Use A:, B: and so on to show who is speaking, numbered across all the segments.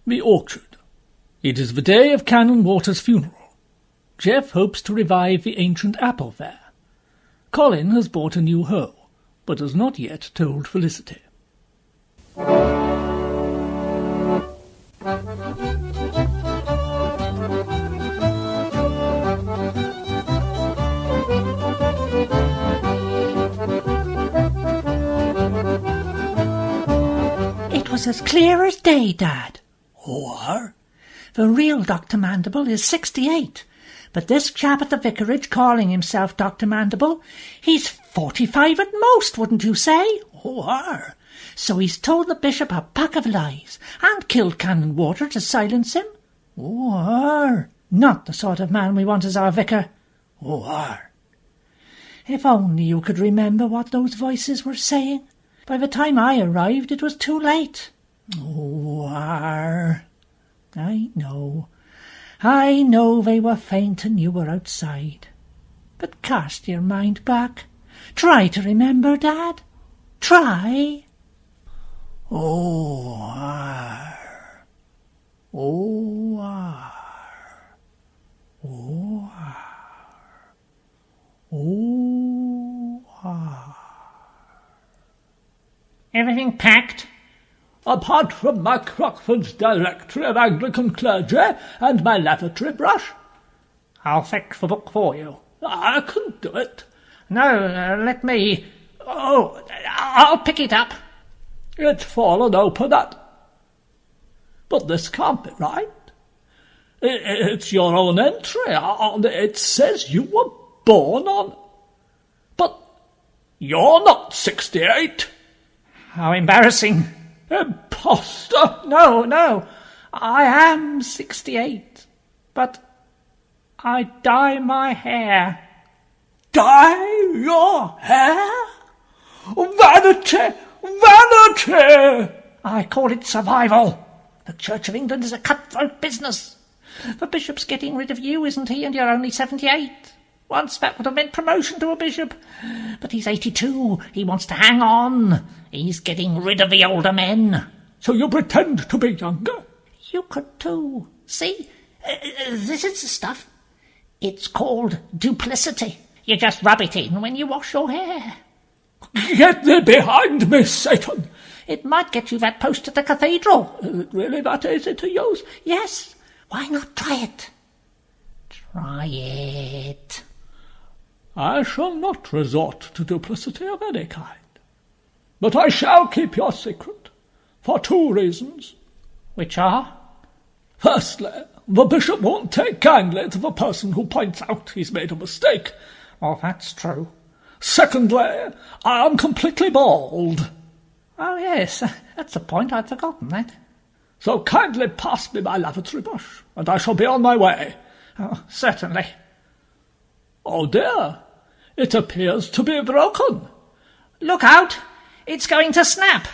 A: The orchard. It is the day of Canon Water's funeral. Jeff hopes to revive the ancient apple fair. Colin has bought a new hoe, but has not yet told Felicity.
B: It was as clear as day, Dad.
A: Or?
B: The real Dr. Mandible is 68, but this chap at the vicarage calling himself Dr. Mandible, he's 45 at most, wouldn't you say?
A: Or?
B: So he's told the bishop a pack of lies and killed Canon Water to silence him.
A: Or?
B: Not the sort of man we want as our vicar.
A: Or?
B: If only you could remember what those voices were saying. By the time I arrived, it was too late.
A: Or?
B: I know they were faint and you were outside. But cast your mind back. Try to remember, Dad. Try.
A: Or?
B: Everything packed?
A: Apart from my Crockford's Directory of Anglican Clergy and my lavatory brush.
B: I'll fetch the book for you.
A: I can do it.
B: No, let me. Oh, I'll pick it up.
A: It's fallen open But this can't be right. It's your own entry. It says you were born on... But you're not 68.
B: How embarrassing.
A: Imposter!
B: No, I am 68, but I dye my hair.
A: Dye your hair? Vanity! Vanity!
B: I call it survival. The Church of England is a cutthroat business. The bishop's getting rid of you, isn't he, and you're only 78? Once that would have meant promotion to a bishop. But he's 82. He wants to hang on. He's getting rid of the older men.
A: So you pretend to be younger?
B: You could too. See? This is the stuff. It's called duplicity. You just rub it in when you wash your hair.
A: Get thee behind me, Satan!
B: It might get you that post at the cathedral.
A: Is it really that easy to use?
B: Yes. Why not try it? Try it.
A: I shall not resort to duplicity of any kind. But I shall keep your secret, for 2 reasons.
B: Which are?
A: Firstly, the bishop won't take kindly to the person who points out he's made a mistake.
B: Oh, that's true.
A: Secondly, I am completely bald.
B: Oh, yes, that's a point. I'd forgotten that.
A: So kindly pass me my lavatory brush, and I shall be on my way.
B: Oh, certainly.
A: Oh, dear, it appears to be broken.
B: Look out! It's going to snap!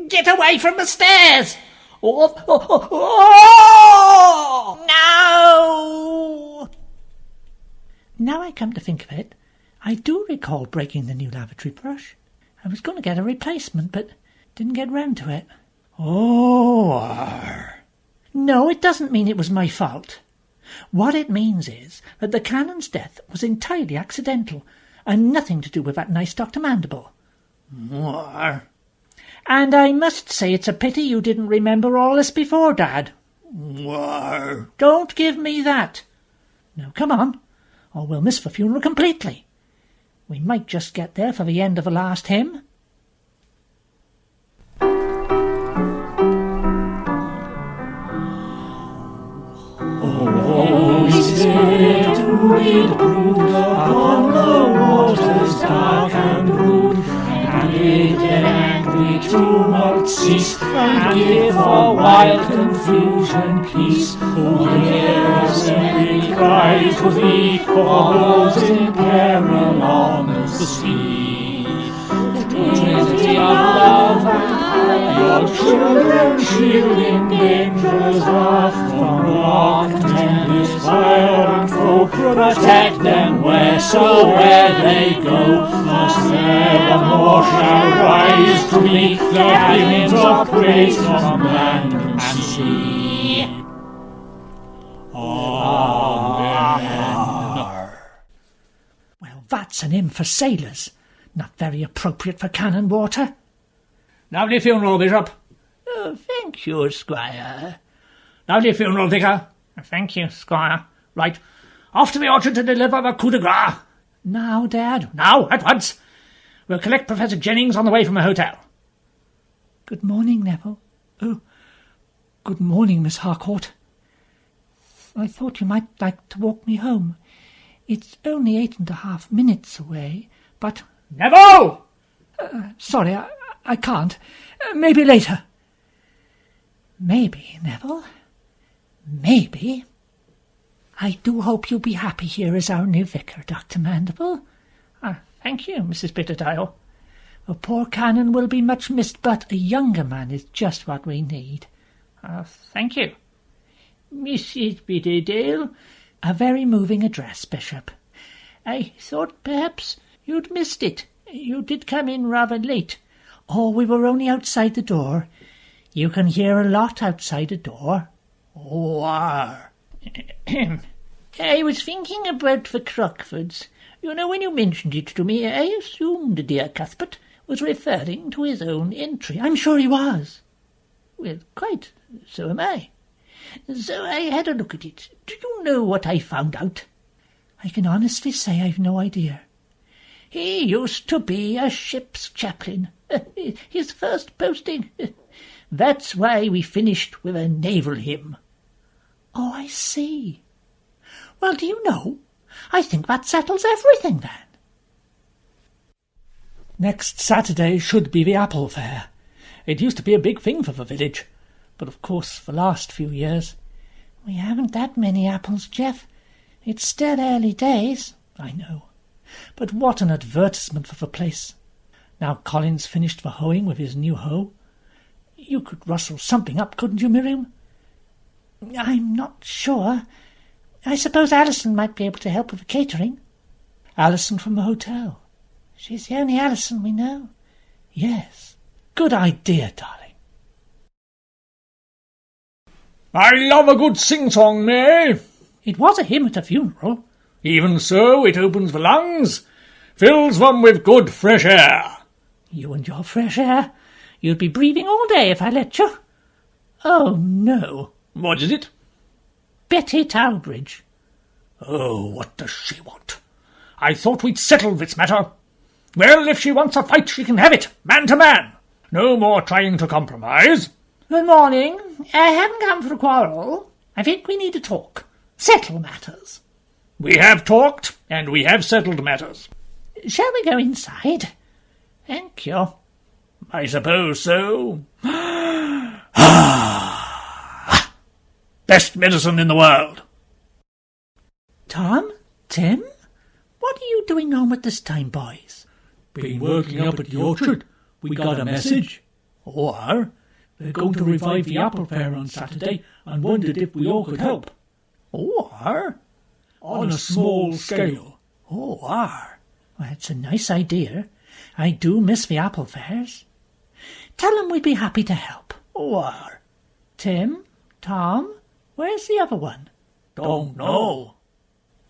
B: Get away from the stairs! No! Now I come to think of it, I do recall breaking the new lavatory brush. I was going to get a replacement, but didn't get round to it. No, it doesn't mean it was my fault. What it means is that the canon's death was entirely accidental, and nothing to do with that nice Dr. Mandible. And I must say it's a pity you didn't remember all this before, Dad. Don't give me that. Now, come on, or we'll miss the funeral completely. We might just get there for the end of the last hymn.
C: Holy Spirit, who did brood upon the waters dark and rude, and bid their angry tumult cease, and give for wild confusion peace. Who hears every cry to thee for those in peril on the sea. The Trinity of love and high, your children shielding dangers off from rock and tempest, fire and foe, protect them wheresoe'er they go. Thus evermore shall rise to me the hymns of praise from land and sea.
B: That's a name for sailors. Not very appropriate for cannon water.
A: Lovely funeral, Bishop.
C: Oh, thank you, Squire.
A: Lovely funeral, Vicar.
B: Thank you, Squire.
A: Right. Off to the orchard to deliver the coup de grace.
B: Now, Dad.
A: Now, at once. We'll collect Professor Jennings on the way from the hotel.
B: Good morning, Neville. Oh, good morning, Miss Harcourt. I thought you might like to walk me home. It's only 8.5 minutes away, but...
A: Neville!
B: Sorry, I can't. Maybe later. Maybe, Neville. Maybe. I do hope you'll be happy here as our new vicar, Dr. Mandible.
C: Thank you, Mrs. Bitterdale.
B: A poor canon will be much missed, but a younger man is just what we need.
C: Thank you. Mrs. Bitterdale.
B: A very moving address, Bishop.
C: I thought perhaps you'd missed it. You did come in rather late.
B: Oh, we were only outside the door. You can hear a lot outside a door.
A: Oh,
C: I was thinking about the Crockfords. You know, when you mentioned it to me, I assumed dear Cuthbert was referring to his own entry.
B: I'm sure he was.
C: Well, quite. So am I. So I had a look at it. Do you know what I found out?
B: I can honestly say I've no idea.
C: He used to be a ship's chaplain. His first posting. That's why we finished with a naval hymn.
B: Oh, I see. Well, do you know, I think that settles everything then.
A: Next Saturday should be the apple fair. It used to be a big thing for the village, but of course the last few years...
B: We haven't that many apples, Jeff. It's still early days.
A: I know. But what an advertisement for the place. Now Colin's finished the hoeing with his new hoe. You could rustle something up, couldn't you, Miriam?
B: I'm not sure. I suppose Alison might be able to help with the catering.
A: Alison from the hotel.
B: She's the only Alison we know.
A: Yes. Good idea, darling.
D: I love a good sing-song, May.
A: It was a hymn at a funeral.
D: Even so, it opens the lungs, fills one with good fresh air.
B: You and your fresh air. You'd be breathing all day if I let you.
A: Oh, no.
D: What is it?
B: Betty Talbridge.
D: Oh, what does she want? I thought we'd settled this matter. Well, if she wants a fight, she can have it, man to man. No more trying to compromise.
B: Good morning. I haven't come for a quarrel. I think we need to talk. Settle matters.
D: We have talked, and we have settled matters.
B: Shall we go inside?
C: Thank you.
D: I suppose so. Best medicine in the world.
B: Tom? Tim? What are you doing home at this time, boys?
E: Been working up at the orchard. We got a message.
D: Or
E: they're going to revive the apple fair on Saturday and wondered if we all could help.
D: Or
E: on a small scale.
D: Or
B: well, it's a nice idea. I do miss the apple fairs. Tell them we'd be happy to help.
D: Or
B: Tim? Tom? Where's the other one?
D: Don't know.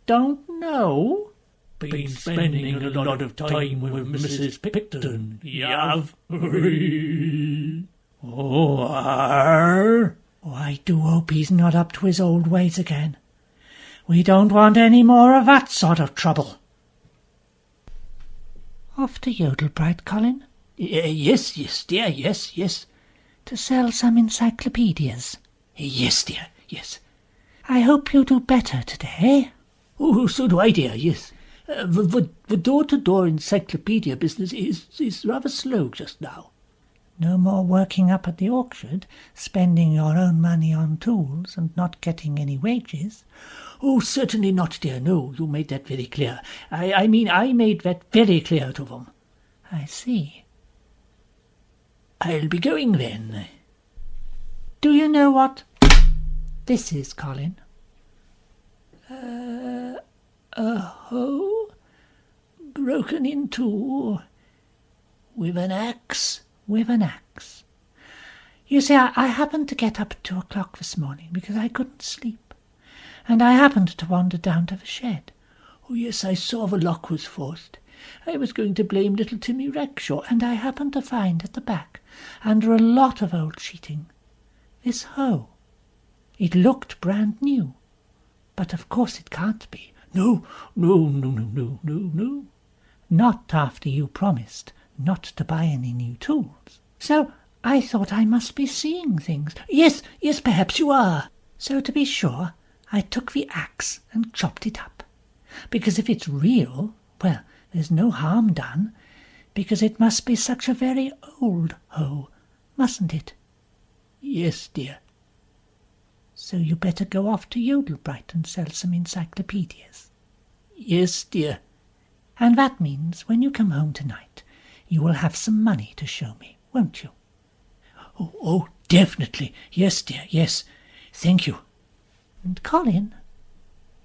B: Don't know?
E: Been spending a lot of time with Mrs. Picton,
D: Yav.
B: Oh, I do hope he's not up to his old ways again. We don't want any more of that sort of trouble. Off to Yodelbright, Colin?
D: Yes, dear, yes.
B: To sell some encyclopedias?
D: Yes, dear, yes.
B: I hope you do better today.
D: Oh, so do I, dear, yes. The door-to-door encyclopedia business is rather slow just now.
B: No more working up at the orchard, spending your own money on tools and not getting any wages.
D: Oh, certainly not, dear. No, you made that very clear. I mean, I made that very clear to them.
B: I see.
D: I'll be going then.
B: Do you know what this is, Colin?
D: A hoe broken in two with an axe.
B: With an axe. You see, I happened to get up at 2 o'clock this morning because I couldn't sleep, and I happened to wander down to the shed.
A: Oh, yes, I saw the lock was forced. I was going to blame little Timmy Rackshaw, and I happened to find at the back, under a lot of old sheeting, this hoe. It looked brand new, but of course it can't be. No. Not after you promised not to buy any new tools. So I thought I must be seeing things. Yes, perhaps you are. So to be sure, I took the axe and chopped it up. Because if it's real, well, there's no harm done, because it must be such a very old hoe, mustn't it? Yes, dear. So you better go off to Yodelbright and sell some encyclopedias. Yes, dear. And that means when you come home tonight, you will have some money to show me, won't you? Oh, definitely. Yes, dear, yes. Thank you. And Colin?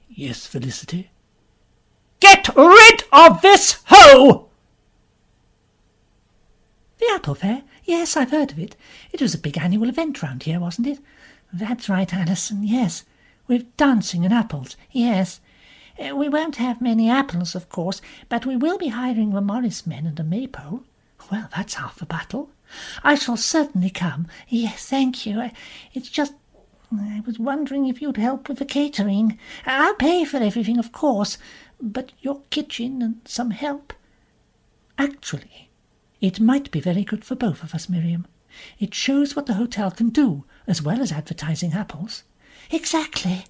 A: Yes, Felicity? Get rid of this hoe! The Apple Fair? Yes, I've heard of it. It was a big annual event round here, wasn't it? That's right, Alison, yes. With dancing and apples, yes. We won't have many apples, of course, but we will be hiring the Morris men and a maypole. Well, that's half the battle. I shall certainly come. Yes, thank you. It's just I was wondering if you'd help with the catering. I'll pay for everything, of course, but your kitchen and some help. Actually, it might be very good for both of us, Miriam. It shows what the hotel can do, as well as advertising apples. Exactly.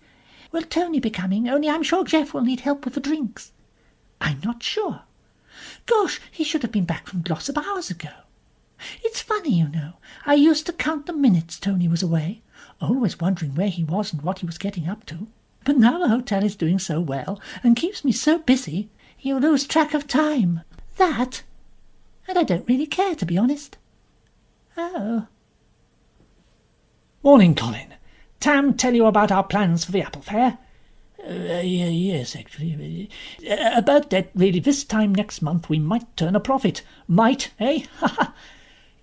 A: Will Tony be coming? Only I'm sure Jeff will need help with the drinks. I'm not sure. Gosh, he should have been back from Glossop hours ago. It's funny, you know. I used to count the minutes Tony was away, always wondering where he was and what he was getting up to. But now the hotel is doing so well and keeps me so busy, you lose track of time. That, and I don't really care, to be honest. Oh.
D: Morning, Colin. Tam tell you about our plans for the Apple Fair?
A: Yes, actually.
D: About that, really, this time next month we might turn a profit. Might, eh?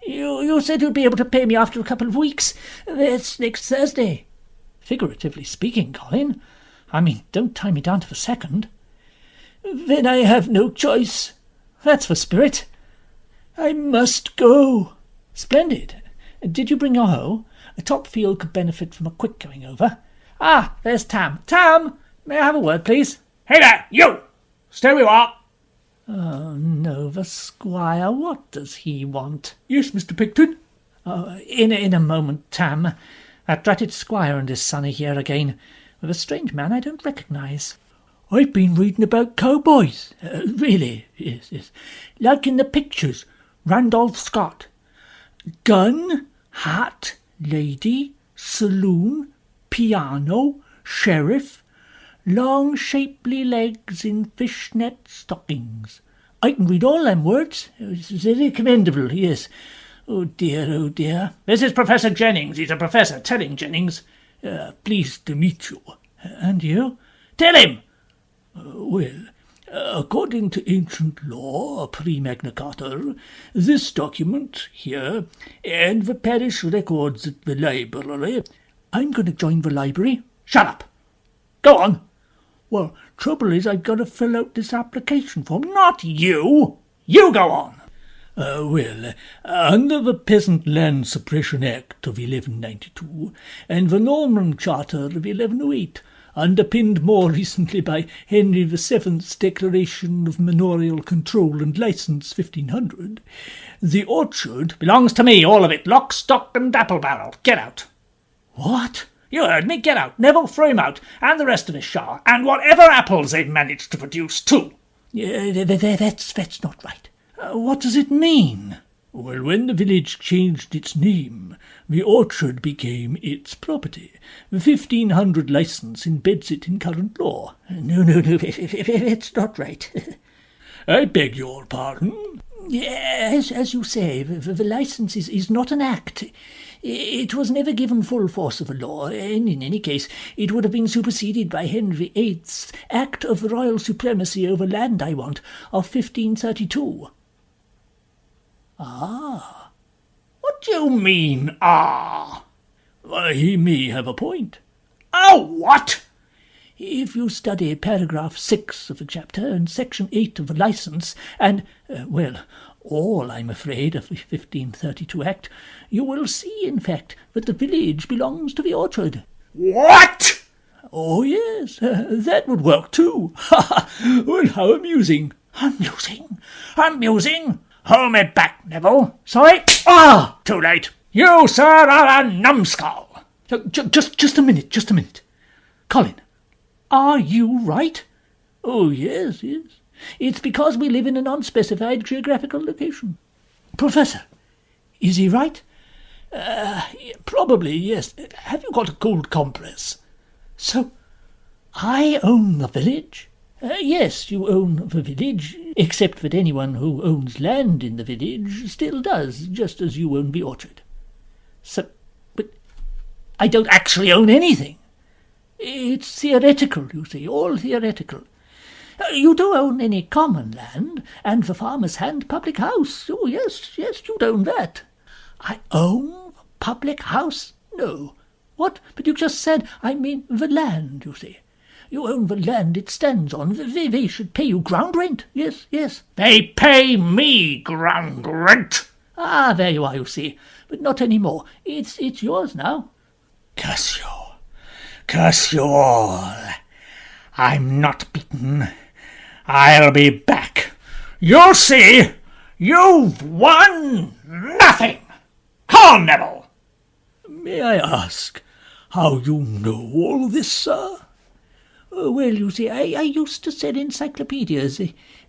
A: You said you'd be able to pay me after a couple of weeks. That's next Thursday.
D: Figuratively speaking, Colin. I mean, don't tie me down to the second.
A: Then I have no choice.
D: That's the spirit.
A: I must go.
D: Splendid. Did you bring your hoe? Topfield could benefit from a quick going over. Ah, there's Tam. Tam, may I have a word, please?
E: Hey there, you! Stay where you are.
A: Oh, no, the squire. What does he want?
E: Yes, Mr. Picton.
D: In a moment, Tam. That dratted squire and his son are here again, with a strange man I don't recognise.
A: I've been reading about cowboys. Really? Yes. Like in the pictures. Randolph Scott. Gun, hat, lady, saloon, piano, sheriff, long shapely legs in fishnet stockings. I can read all them words. It's very commendable, yes. Oh dear.
D: This is Professor Jennings. He's a professor. Tell him, Jennings.
A: Pleased to meet you.
D: And you?
A: Tell him! According to ancient law, pre-Magna Carta, this document here, and the parish records at the library. I'm going to join the library.
D: Shut up. Go on.
A: Well, trouble is I've got to fill out this application form.
D: Not you. You go on.
A: Under the Peasant Land Suppression Act of 1192 and the Norman Charter of 1108, underpinned more recently by Henry VII's Declaration of Manorial Control and Licence 1500, the orchard
D: belongs to me, all of it, lock, stock and apple barrel. Get out.
A: What?
D: You heard me. Get out. Neville, throw him out, and the rest of his shower, and whatever apples they've managed to produce, too.
A: That's not right. What does it mean? Well, when the village changed its name, the orchard became its property. The 1500 licence embeds it in current law. No, that's not right. I beg your pardon? As you say, the licence is not an act. It was never given full force of the law, and in any case it would have been superseded by Henry VIII's Act of Royal Supremacy over Land I Want of 1532. Ah.
D: What do you mean, ah?
A: He may have a point.
D: Oh, what?
A: If you study paragraph 6 of the chapter and section 8 of the licence, and, all, I'm afraid, of the 1532 Act, you will see, in fact, that the village belongs to the orchard.
D: What?
A: Oh, yes, that would work too. Well, how amusing.
B: Amusing? Hold me back, Neville. Sorry? Too late. You, sir, are a numbskull.
A: Just a minute. Colin, are you right? Oh, yes. It's because we live in an unspecified geographical location. Professor, is he right? Probably, yes. Have you got a cold compress? So, I own the village? Yes, you own the village, except that anyone who owns land in the village still does, just as you own the orchard. So, but I don't actually own anything. It's theoretical, you see, all theoretical. You do own any common land, and the Farmer's Hand public house. Oh, yes, you'd own that. I own the public house? No. What? But you just said, I mean the land, you see. You own the land it stands on. They should pay you ground rent. Yes.
B: They pay me ground rent.
A: There you are, you see. But not any more. It's yours now.
B: Curse you all. I'm not beaten. I'll be back. You'll see. You've won nothing. Come on, Neville.
A: May I ask how you know all this, sir? Well, you see, I used to sell encyclopedias,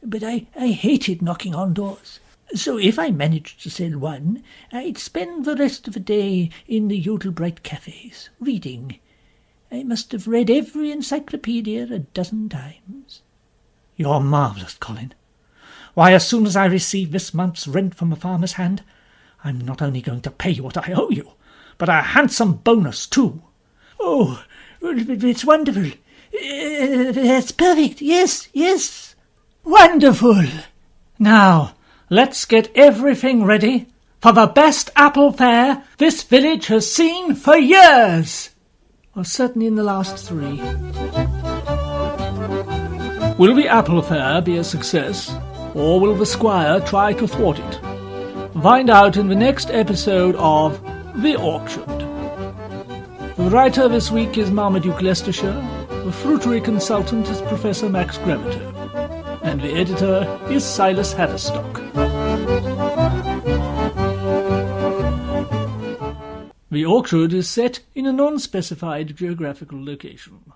A: but I hated knocking on doors. So if I managed to sell one, I'd spend the rest of the day in the Yodelbright cafes, reading. I must have read every encyclopedia a dozen times.
D: You're marvellous, Colin. Why, as soon as I receive this month's rent from the Farmer's Hand, I'm not only going to pay you what I owe you, but a handsome bonus too.
A: Oh, it's wonderful. That's perfect. Yes. Wonderful.
D: Now, let's get everything ready for the best apple fair this village has seen for years. Or certainly in the last 3. Will the apple fair be a success, or will the squire try to thwart it? Find out in the next episode of The Orchard. The writer this week is Marmaduke Leicestershire, the fruitery consultant is Professor Max Gravito, and the editor is Silas Haverstock. The Orchard is set in a non-specified geographical location.